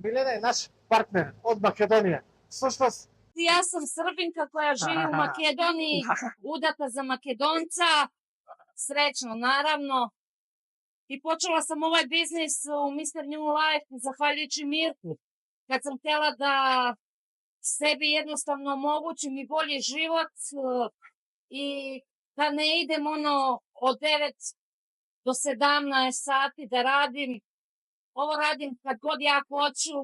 Milena je naš partner od Makedonije. Всушност, Ja sam Srbinka koja živi u Makedoniji, udata za Makedonca, srećno naravno. I počela sam ovaj biznis u Mr. New Life zahvaljujući Mirku. Kad sam htjela da sebi jednostavno omogućim i bolji život i da ne idem od 9 do 17 sati da radim. Ovo radim kad god ja hoću,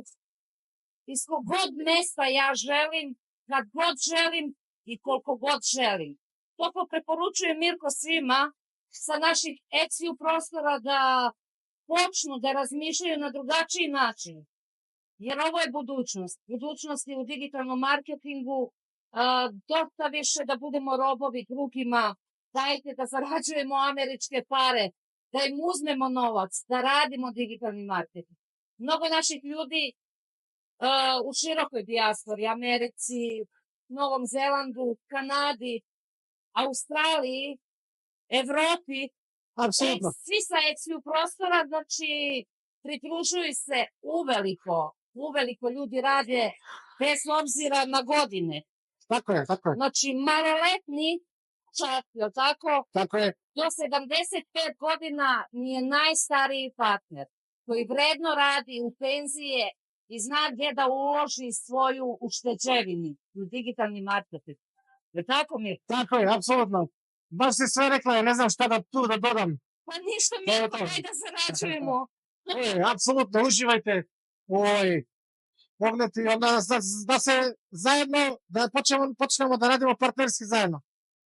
iz kog god mesta ja želim, kad god želim i koliko god želim. To preporučuje Mirko svima sa naših Exview prostora da počnu da razmišljaju na drugačiji način. Jer ovo je budućnost. Budućnost je u digitalnom marketingu. Dosta više da budemo robovi drugima. Dajte da zarađujemo američke pare, da im uzmemo novac, da radimo digitalni marketing. Mnogo naših ljudi u širokoj dijaspori, Americi, Novom Zelandu, Kanadi, Australiji, Evropi, apsolutno. svi sa Exview prostora, znači pridružuju se uveliko ljudi rade bez obzira na godine. Tako je, tako je. Znači maloletni čak, je tako? Tako je. Do 75 godina mi je najstariji partner koji vredno radi u penzije i zna gdje da uloži svoju ušteđevinu u digitalni marketing. Je tako mi? Tako je, apsolutno. Baš si sve rekla, ne znam šta da tu da dodam. Pa ništa mi je da zarađujemo. Apsolutno, uživajte u ovoj pogledi, onda da se zajedno, da počnemo da radimo partnerski zajedno.